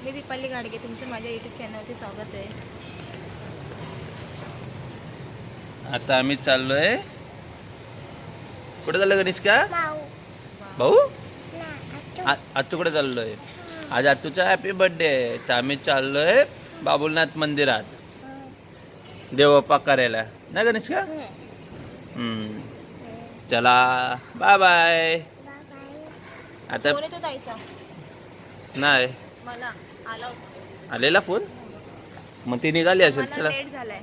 मी दीपाली गाडगे, तुमचं माझ्या यूट्यूब चॅनलवरती स्वागत आहे. आता आम्ही चाललोय. कुठे चाललोय गणेशका? भाऊ आत्तू कुठे चाललोय? आज आत्तूचा हॅपी बर्थडे आहे, तर आम्ही चाललोय बाबुलनाथ मंदिरात देवबाप्पा करायला ना गणेशका. चला बाय बाय. आता फोन येतो ताईचा. नाही मला आला आलेला फोन, मग ती निघाली असेल. चला लेट झालाय,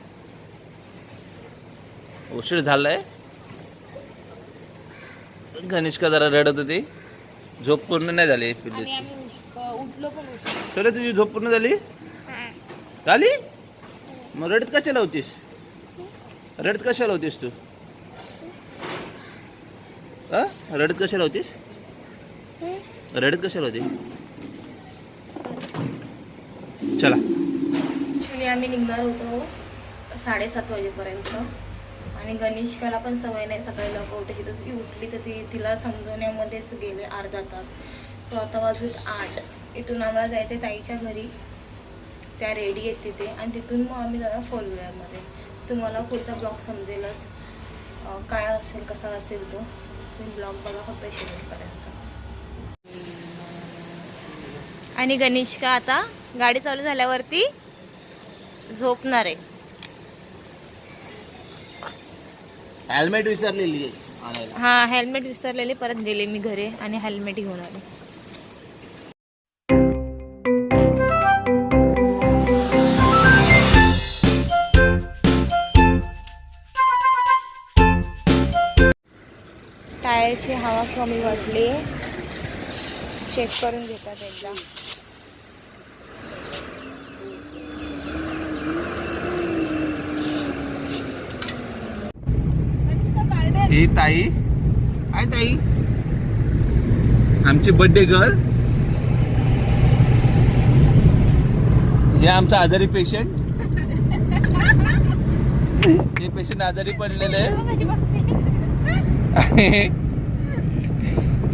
उशीर झालाय. गणेशका जरा रडत होती, झोप पूर्ण नाही झाली. आणि आम्ही उठलो पण उशीर. चला तुझी झोप पूर्ण झाली झाली, मग रडत कशाला होतीस? रडत कशाला होतीस तू? रडत कशाला होतीस? रडत कशाला होती? चला. ॲक्च्युली आम्ही निघणार होतो 7:30 वाजेपर्यंत, आणि गणेशकाला पण सवय नाही सकाळी लवकर उठायची, तर ती उठली तर तिला समजवण्यामध्येच गेले अर्धा तास. सो आता वाजून 8. इथून आम्हाला जायचं आहे ताईच्या घरी, त्या रेडी आहेत तिथे, आणि तिथून मग आम्ही जाणार 4 व्हीलरमध्ये. तुम्हाला पुढचा ब्लॉग समजेलच काय असेल, कसा असेल तो. तुम्ही ब्लॉग बघा फक्त शेवटपर्यंत. आणि गणेशका आता गाडी चालू झाल्यावरती झोपणार आहे. हेल्मेट विसरलेली आणायला. हा, हेल्मेट विसरलेले, परत गेले मी घरी आणि हेल्मेट घेऊन आले. टायरची हवा कमी वाटली, चेक करून घेतात एकदा. ही ताई आहे, ताई आमची बर्थडे गर्ल. हे आमचा आजारी पेशंट. हे पेशंट आजारी पडलेले आहे.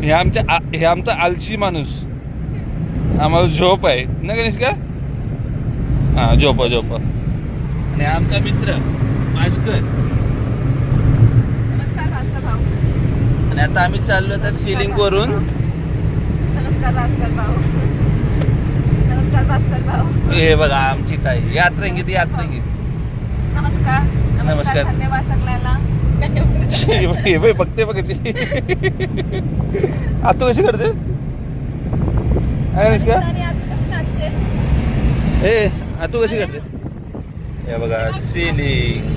हे आमचा आलशी माणूस. आम्हाला झोप आहे ना गणेश का? हा, झोप. आणि आमचा मित्र भास्कर. आणि आता आम्ही चाललो तर सिलिंग वरून. नमस्कार भास्कर भाऊ. हे बघा आमची ताई यात्रंगी. नमस्कार. धन्यवाद सगळ्याला. बघते बघायची. आता कशी करते हे? आता कशी करते हे बघा सिलिंग.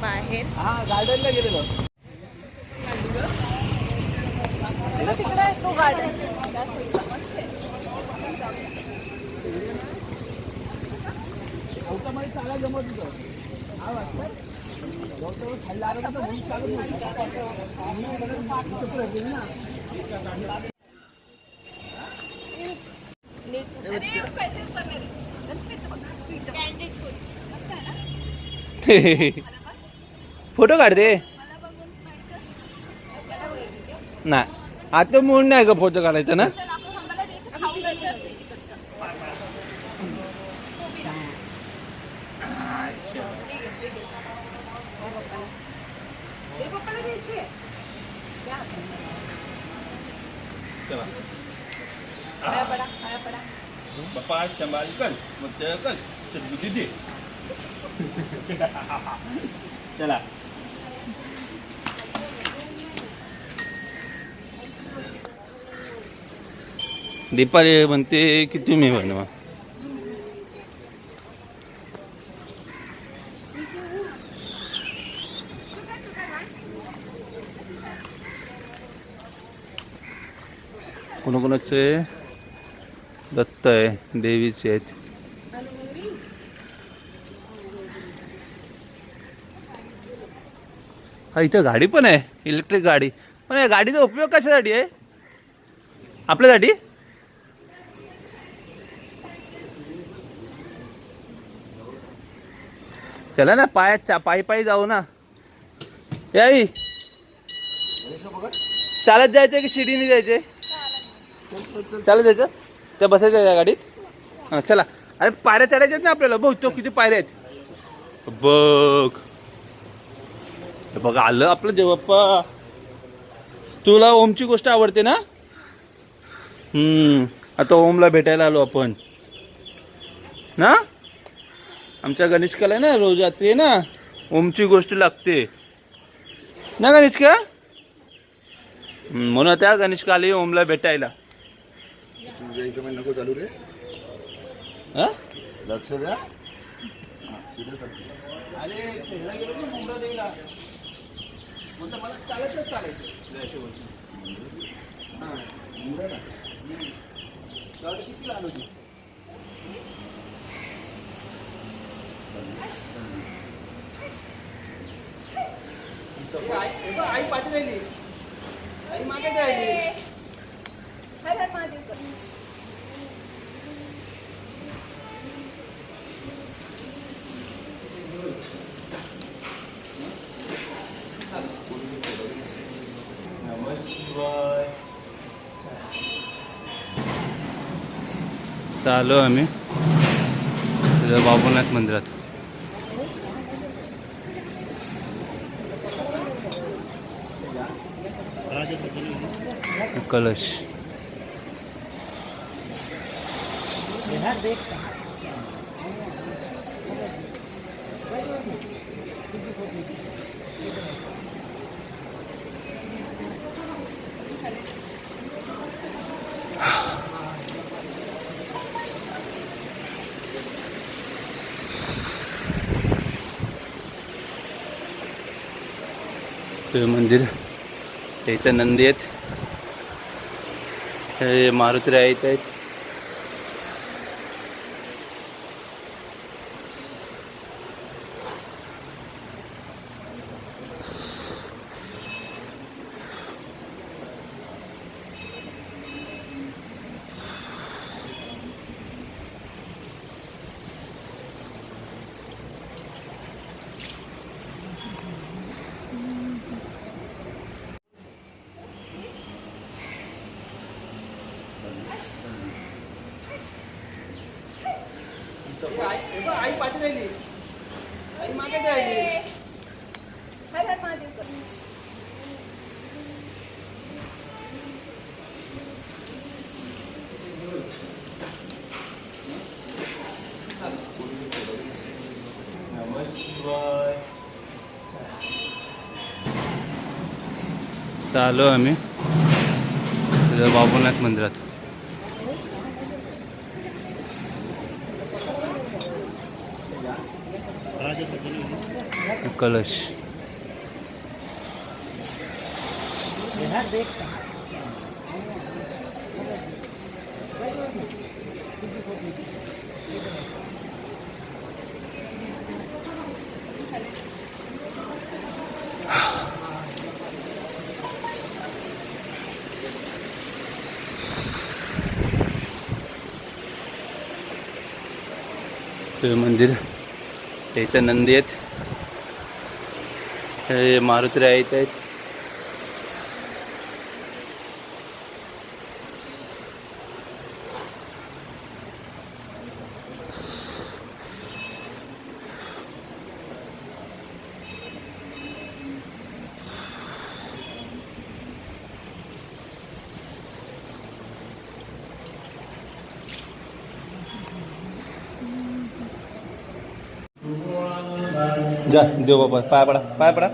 बाहेर गार्डनला गेलेलो. तिकडे तो गार्डन. फोटो काढते ना. आता म्हणून नाही का फोटो काढायचा ना. चला बाप्पा शंभारी कल मग ते कल सद्बुद्धी दे चला दीपाली म्हणते की तुम्ही बनवा. कोणाकोणाचे दत्त आहे, देवीचे आहेत. हा इथं गाडी पण आहे, इलेक्ट्रिक गाडी. पण या गाडीचा उपयोग कशासाठी आहे? आपल्यासाठी. चला ना पायी पायी जाऊ ना. याई चालत जायचंय की शिडीने जायचंय? चालत जायचं. त्या बसायचं या गाडीत. हा चला. अरे पायऱ्या चढायच्यात ना आपल्याला. बघ तो किती पायऱ्या आहेत बघ. बघ आलं आपलं देवप्पा. तुला ओमची गोष्ट आवडते ना? आता ओमला भेटायला आलो आपण ना. आमच्या गणेशकाला ना रोज रात्री ना ओमची गोष्ट लागते ना गणेशका. म्हणून त्या गणेशका आली ओमला भेटायला. नको चालू रे. लक्ष द्या. किती लहान होती. आई पाठी राहिली. आई मागे राहिली. आलो आम्ही बाबुनाथ मंदिरात. कलश ते मंदिर. इथं नंदी आहेत. हे मारुती आहेत. आई पाठी राहिली. आई मागे राहिली. आलो आम्ही बाबुनाथ मंदिरात. कलश ते मंदिर. इथं नंदी आहेत. हे मारुती आहेत. जा देव बाबा पाय पडा पाय पडा.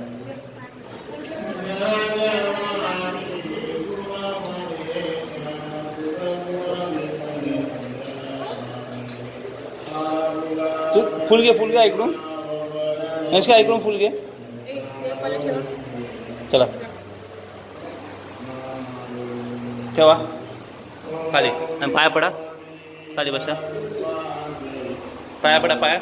तू फुल घे ऐकडून का ऐकडून फुल घे. चला ठेवा खाली आणि पाया पडा. खाली बसा पाया पडा पाया.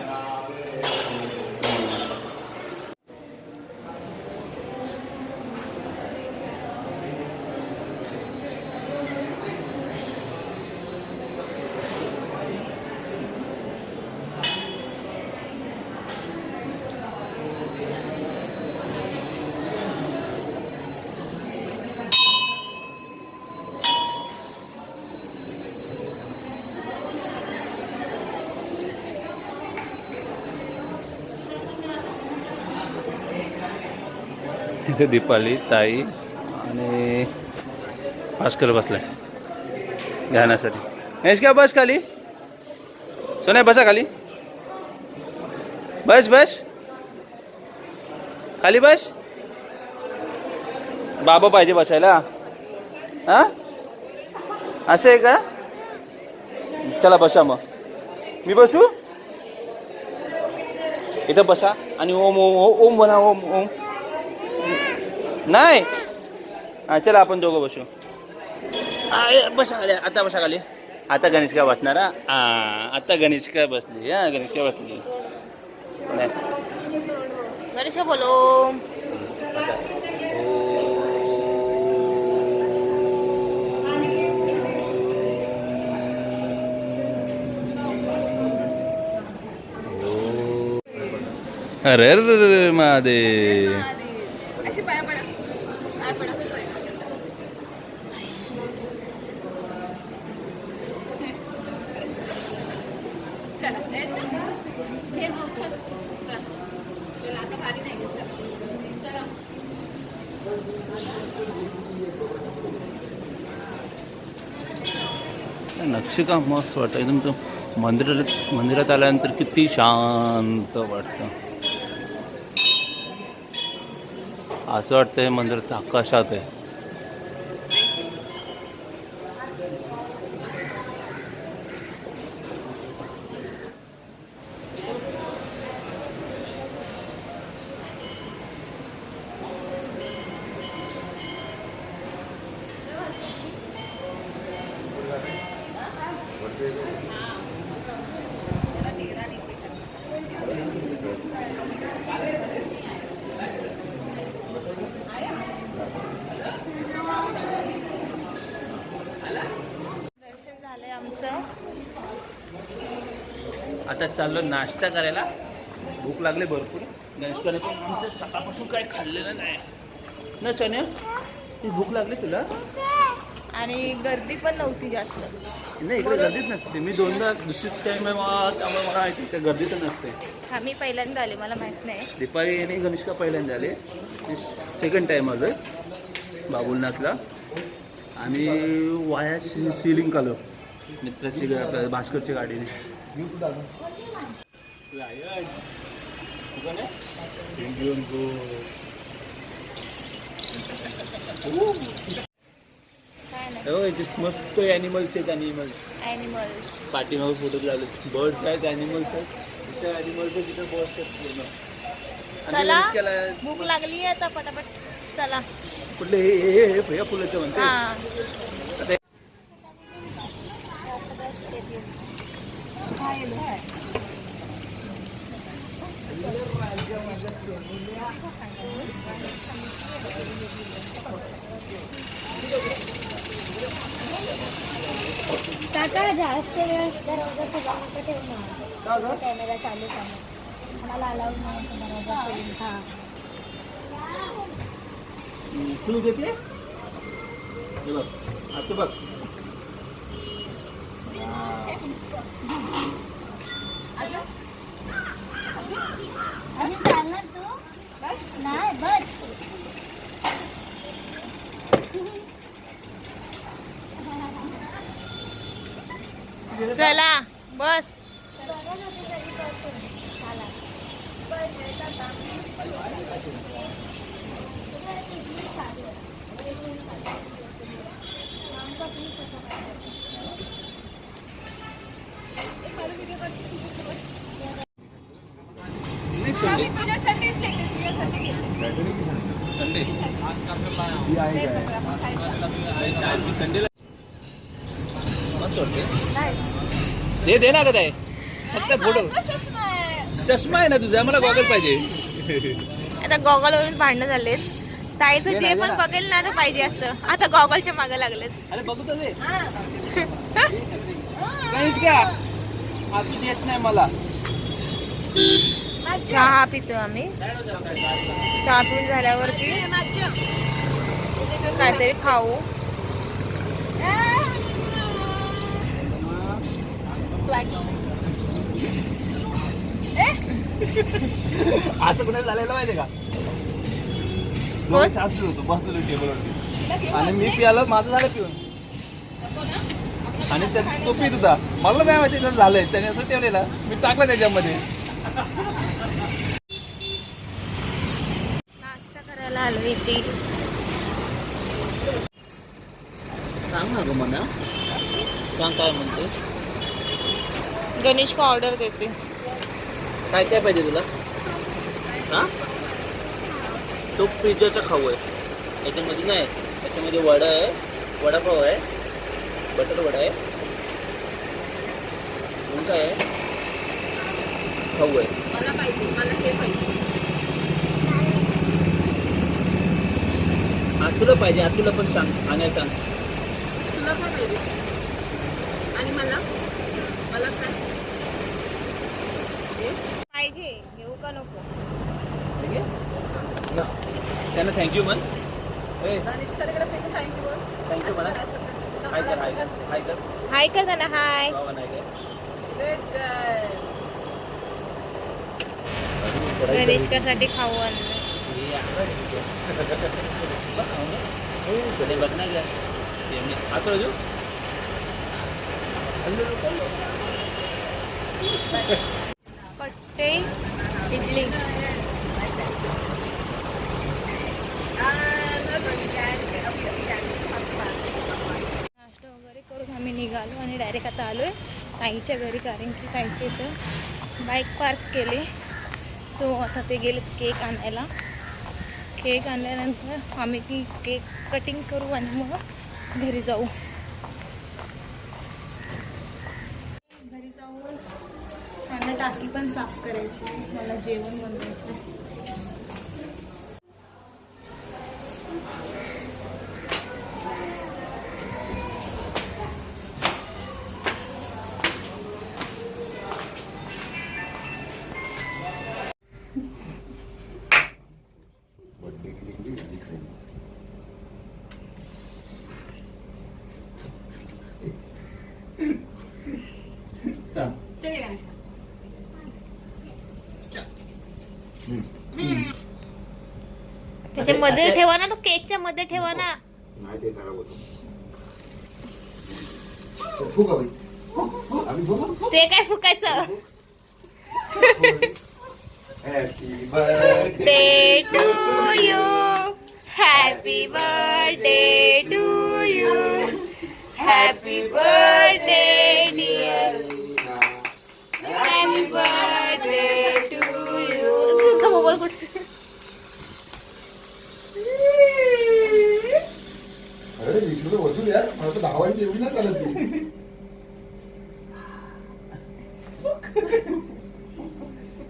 इथे दीपाली ताई आणि भास्कर बसलाय ध्यानासाठी. महेश क्या बस खाली. सोन्या बसा खाली. बस बस खाली बस. बाबा पाहिजे बसायला. हा असं आहे का. चला बसा मग मी बसू. इथं बसा आणि ओम ओम ओम म्हणा ओम ओम. नाही हां चला आपण दोघं बसू. बसा खाली आता बसा खाली. आता गणेशिका बसणार. हां आता गणेशिका बसली. हां गणेशिका बसली. गणेश बोलो. अरे अरे महादेव. अशी पाया पडा पाया पडा. चला चला आता भारी नाही. चला नक्षीकाम मस्त वाटतं एकदम. तो मंदिरात आल्यानंतर किती शांत वाटतं. असं वाटतंय मंदिरात आकाशात आहे. दर्शन झालंय आमचं. आता चाललो नाश्ता करायला. भूक लागली भरपूर. गणेशकाने पण आमचं सकाळपासून काही खाल्लेलं नाही ना. चण्या ती भूक लागली तुला. आणि गर्दी पण नव्हती जास्त. नाही इकडे गर्दीच नसते. मी दोनदा दुसरी टाईम आहे त्यामुळे मला माहिती त्या गर्दी तर नसते. हा मी पहिल्यांदा आले मला माहित नाही. दीपाली आणि गणेशका पहिल्यांदा आले. सेकंड टाईम आलो बाबुलनाथला. आम्ही वाया सिलिंग आलो मित्राची भास्करची गाडीने. काय नाही. हो मस्त ॲनिमल्स आहेत. ॲनिमल्स पाठीमागे फोटो लावले. बर्ड्स आहेत ॲनिमल्स आहेत. तिथे ॲनिमल्स आहेत तिथे बर्ड्स आहेत पूर्ण. चला आणि केला भूक लागली आहे आता पटापट. चला कुठले हे भैया फुलाचं म्हणते. हा काका जास्त वेळ दरवाजा खुला नका ठेवू ना. कॅमेरा चालू आहे. मला अलाउड नाही दरवाजा खोलून. हां क्लू देते. हे बघ आता बघ. अजून चालणार तू. बस नाही बस. चला बस. नेक्स्ट संडे तुझ्यासाठीच घेते तुझ्यासाठी संडे संडेला मस्त वाटते. दे ना का ताई फक्त फोटो. चष्मा आहे ना तुझा, मला गॉगल पाहिजे. आता गॉगल वरून भांडणं झालेत. ताईचं जे पण बघेल ना तर पाहिजे असतं. आता गॉगलच्या मागे लागलेत. अरे बघू तर दे. काहीच का तू देत नाही मला. चहा पितो आम्ही. चहा पिऊन झाल्यावरती काहीतरी खाऊ. असं कुणाला झालेलं माहितीये का? चहा पित होतो बसलो टेबलवरती आणि मी पियालो. माझं झालं पिऊन आणि तो पित होता. मला काय माहिती त्याचं झालंय. त्याने असं ठेवलेला मी टाकलं त्याच्यामध्ये. नाश्ता करायला आलो इथे. सांग ना ग म्हणा. सांग काय म्हणते. गणेश का ऑर्डर देते. काय काय पाहिजे तुला? हा तो पिझ्झाचा खाऊ आहे. याच्यामध्ये नाही, याच्यामध्ये वडा आहे, वडापाव आहे, बटर वडा आहे, काय आहे, खाऊ आहे. मला पाहिजे, मला हे पाहिजे. आतुला पाहिजे. आतुला पण सांग, आणायला सांग. तुला काय पाहिजे आणि मला मला काय पाहिजे घेऊ का नको. ठीक आहे ना. त्यांना थँक्यू म्हण. दानिशकडे थँक्यू थँक्यू म्हणा. हाय कर, हाय कर, हाय कर. हाय कर ना. हाय. बाबा नाही काय. गणेशकासाठी खाऊ आणलं. बघ नाही घ्या. आतुला देऊ. कट्टे इडली. नाश्ता वगैरे करून आम्ही निघालो आणि डायरेक्ट आता आलोय ताईच्या घरी. कारण की ताईच्या इथं बाईक पार्क केली. सो आता ते गेले केक आणायला. केक आणल्यानंतर आम्ही ती केक कटिंग करू आणि मग घरी जाऊ. घरी जाऊन त्यांना टाकी पण साफ करायची. मला जेवण बनवायचं. चलिए गणेश त्याच्या मध्ये ठेवा ना. तो केकच्या मध्ये ठेवा ना. नाही ते खराब होतं. फुक हवी. आम्ही फुकू. ते काय फुकायचं. Happy birthday day to you. Happy birthday to you. Happy birthday dear. Happy birthday to you. तुमचा मोबाईल कुठे. अरे 20 रुपये वसूल यार. मला तर 10 वाली एवढी नाही चालत ती.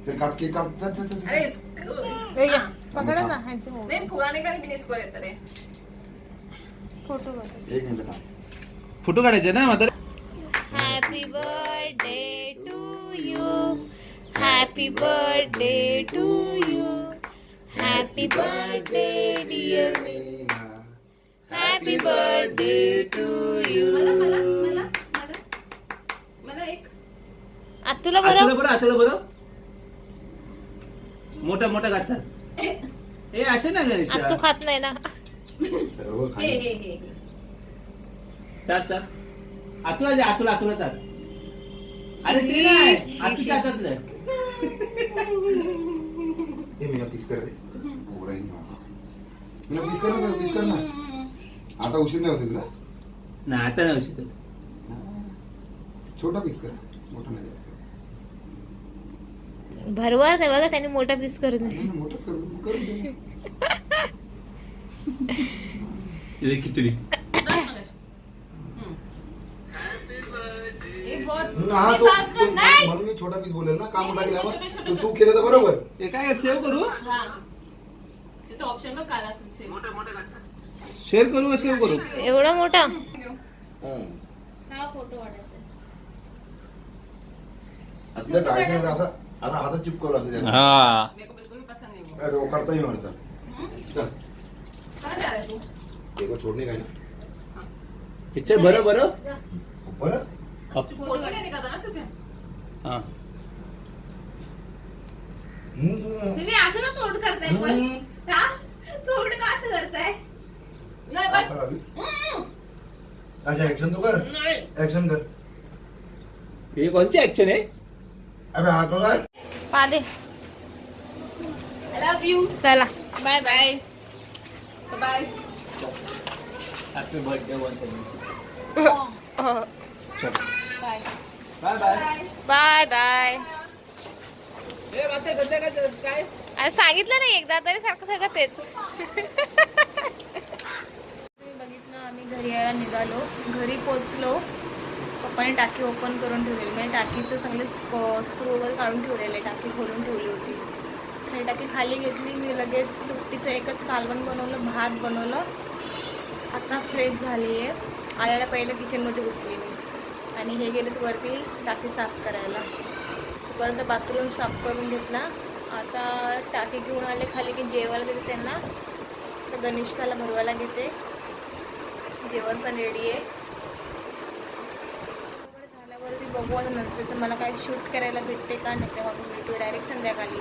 तर काप केक काप. चल चल चल. अरे पकडा ना ह्यांचे मोबाईल. नहीं फुगाने का भी नहीं इसको लेते रे. फोटो बघा. एक मिनिट थांब. फोटो काढायचे ना मात्र. Happy birthday to you. Happy birthday to you. Happy birthday dear. Happy birthday to you. मला मला मला मला मला एक आतुला आतुला बरं. बरं, आतुला बरं. मोठा मोठा गाचा. हे असे ना गणेश. आतू खात नाही ना. सर्व हे खाली. हे हे चार चार. आतुला दे. आतुला आतुला चार. अरे ते नाही आतुच्या हातातलं. हे मीना पीस कर रे उघडा येईल माझा. मीना पीस कर ना, पीस कर ना. आता उशीर नाही होते तुला. नाही आता नाही शकत. छोटा पीस कर, मोठा नाही जास्त. भरवार आहे बघा त्याने मोठा पीस करून नाही, नाही, मोठाच करू दे. खिचडी एक बहुत हा तो विकास कर नाही. म्हणून मी छोटा पीस बोलेल ना, का मोठा नाही, केला छोटे, छोटे तू कर. केलं तर बरोबर. हे काय सेव्ह करू हा तिथं ऑप्शन बघ काला असेल सेव. शेअर करू का सेव्ह करू एवढा मोठा हं. हा फोटो वाढायचा आपल्या जायचं नाही, असं आता हातात चिपकवलं असं त्याला. हा मेरे को बिल्कुल भी पसंद नहीं वो. अरे, वो करता ही और चल चल. कहाँ जा रहा है तू? देखो छोड़ने का है ना. पिक्चर बरं बरं बरं फोटो नहीं निकाला ना तुझे. हा तुम्ही असं ना तोड करताय पण हा तोड का असं करताय नाही बस. अच्छा ऍक्शन तो कर, नाही. ऍक्शन कर. हे कोणची ऍक्शन आहे अबे आटो काय. पादे I love you. चला bye bye. Bye. Happy birthday one bye. Bye bye bye bye हे रात्री संध्याकाळचं काय अरे सांगितलं नाही एकदा तरी सारखं सारखं तेच तुम्ही बघितलं आम्ही घरी यायला निघालो. घरी पोचलो. पप्पाने टाकी ओपन करून ठेवलेली म्हणजे टाकीचं सगळे स्क्रू वगैरे काढून ठेवलेले. टाकी खोलून ठेवली होती. आणि टाकी खाली घेतली. मी लगेच सुट्टीचं एकच कालवण बनवलं, भात बनवलं. आता फ्रेश झाली आहे. आल्याला पहिलं किचनमध्ये घुसली मी आणि हे गेले वरती टाकी साफ करायला. तोपर्यंत बाथरूम साफ करून घेतला. आता टाकी घेऊन आले खाली की जेवायला देते त्यांना. तर गणेशकाला भरवायला घेते. जेवण पण रेडी आहे. झाल्यावरती बघू आता नंतर त्याचं मला काय शूट करायला भेटते का नाही तेव्हा आपण भेटू डायरेक्ट संध्याकाळी.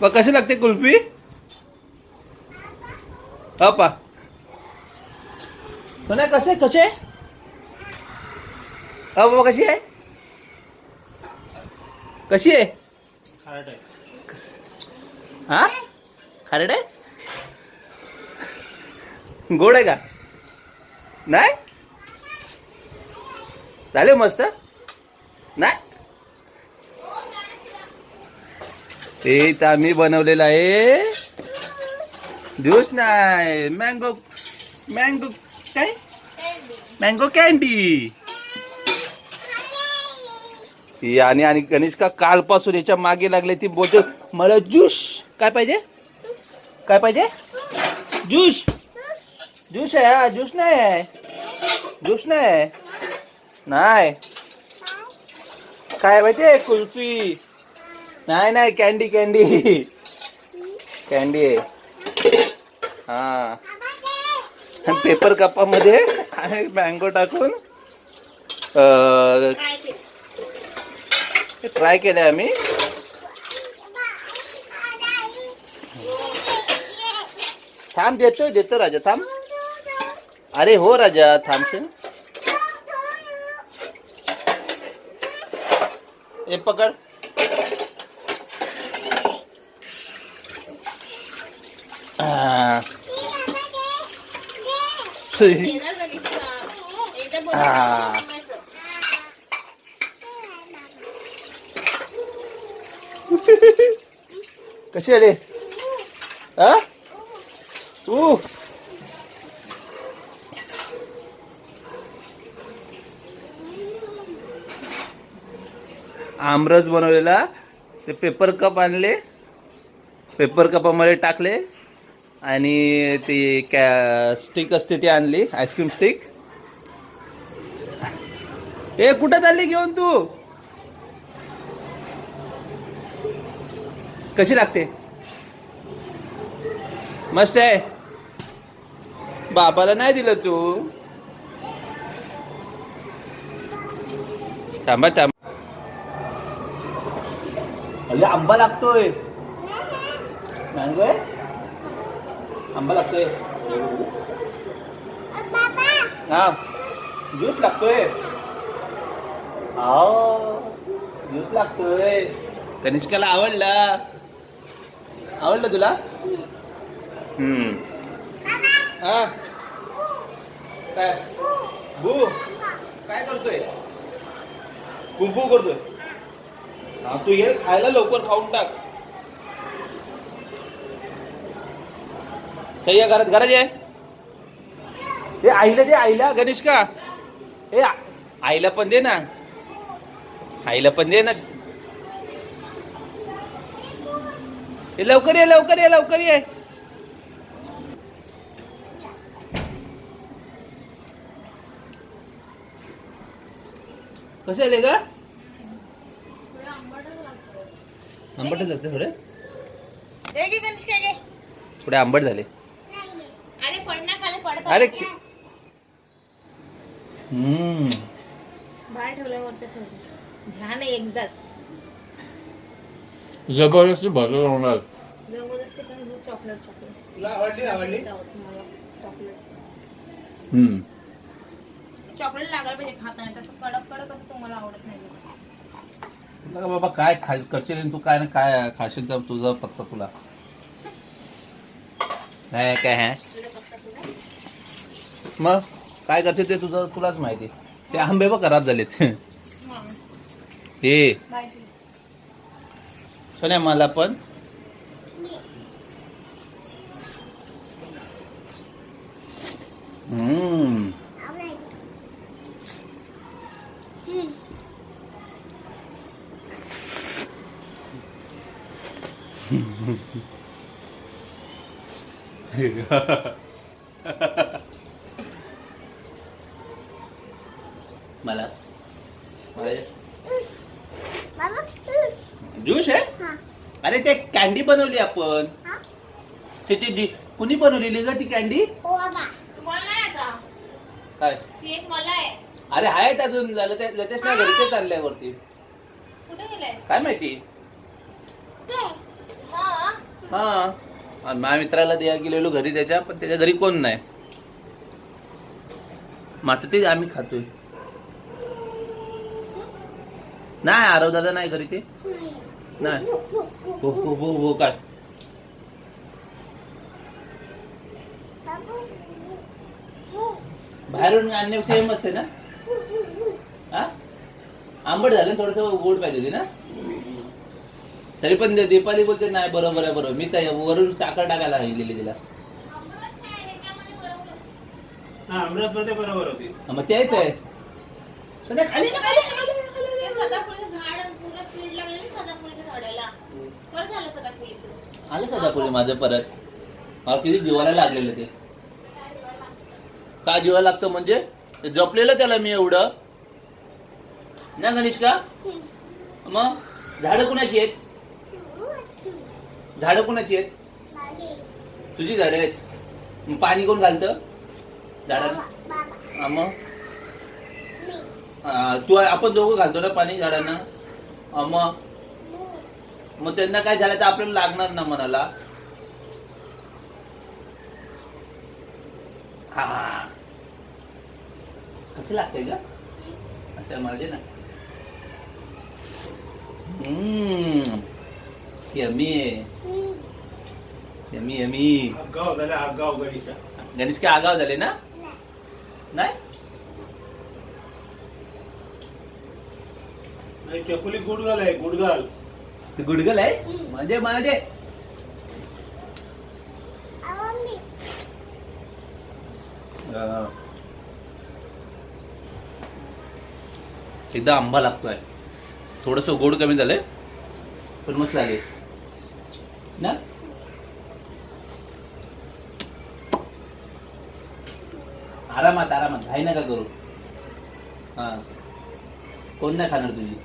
मग कशी लागते कुल्फी अप्पा सोन्या कसे कसे बाबा कशी आहे कशी आहे हा खारट आहे गोड आहे का नाही झाले मस्त नाही ते तर आम्ही बनवलेलं आहे ज्यूस नाही मँगो मँगो काय मँगो कॅन्डी आणि आणि गणेश का कालपासून याच्या मागे लागले ती बोलते मला ज्यूस काय पाहिजे काय पाहिजे ज्यूस ज्यूस आहे हा ज्यूस नाही आहे ज्यूस नाही नाही काय माहितीये कुल्फी नाही नाही कॅन्डी कॅन्डी कॅन्डी आहे हा पेपर कपामध्ये आणि मँगो टाकून ट्राय केलंय आम्ही थांब देतो राजा थांब अरे हो राजा थांबशील हे पकड कशी आले आमरस बनवलेला ते पेपर कप आणले पेपर कपामध्ये टाकले आणि ती स्टिक असते ती आणली आईस्क्रीम स्टिक ए कुठं चालली घेऊन तू कशी लागते मस्त आहे बाबाला नाही दिलं तू थांबा थांबा अरे आंबा लागतोय मँगो आहे आंबा लागतोय हा ज्यूस लागतोय ज्यूस लागतोय कनिष्काला आवडलं तुला? हा काय बू काय करतोय? बुबू करतोय. हा तू ये खायला, लवकर खाऊन टाक. काही घरात ये. हे आईला दे, आईला. गणेशका हे आईला पण दे ना, आईला पण दे ना. हे लवकर ये, लवकर ये, लवकर ये. कसे आले का? आंबट लागते थोडे, थोडे आंबट झाले. अरे पडना खाली पडत. अरे बाहेर ठेवल्यावरती घ्या नाही एकदाच. जबरदस्ती भरलं होणार. जबरदस्ती पण चॉकलेट तुला आवडली? चॉकलेट लागायला पाहिजे खाताना, तसं कडक कडक असं तुम्हाला आवडत नाही. तुला बाबा काय करशील तू, काय ना काय खाशील तर तुझं फक्त तुला नाही काय आहे. मग काय करते ते तुझं तुलाच माहिती. ते आंबे बघ खराब झालेत. हे सोन्या मला पण मला ज्यूस आहे. अरे ते कॅन्डी बनवली आपण. ते कुणी बनवलेली ग ती कॅन्डी? तुम्हाला नाही आता काय ती एक मला आहे. अरे आहेत अजून, झालं ते लतेश ना घरी ते चालल्यावरती. कुठे गेलाय? काय माहिती. हा माझ्या मित्राला द्या गेलेलो घरी त्याच्या, पण त्याच्या घरी कोण नाही. मात्र ते आम्ही खातोय. नाही आरव दादा नाही घरी, ते नाही. हो हो हो हो काय बाहेरून आणणे सेम असते ना. हा आंबट झालं थोडस, गोड पाहिजे होती ना. तरी पण दीपाली बोलते नाही बरोबर आहे, बरोबर. मी काय वरून साखर टाकायला सांगितलेली तिला. बरोबर होती. मग तेच आहे. खाली सदाफुलीचं झाड पूर्ण कीड लागलेली सदाफुलीच्या झाडाला. बरं झालं सदाफुलीचं आलं सदाफुली माझं परत. मला किती जीवाला लागलेलं ते. का जीवाला लागतं म्हणजे जपलेलं त्याला मी एवढं ना गणेशका. मग झाडं कुणाची आहेत? झाडं कुणाची आहेत? तुझी झाडं आहेत. मग पाणी कोण घालतं झाडांना? मग तू आपण दोघं घालतो ना पाणी झाडांना. मग त्यांना काय झालं तर आपल्याला लागणार ना मनाला. हा कसं लागतंय ग असं मला दे ना. Yummy yummy yummy. गणेश काय आगाव झाले ना? नाही चकुली गुडघाल आहे, गुडघाल. ते गुडगल आहे म्हणजे मला दे. एकदा आंबा लागतोय, थोडस गोड कमी झालंय पण मस्त लागेल ना. आरामात आरामात, घाई नका करू. हा कोण नाही खाणार तुझी?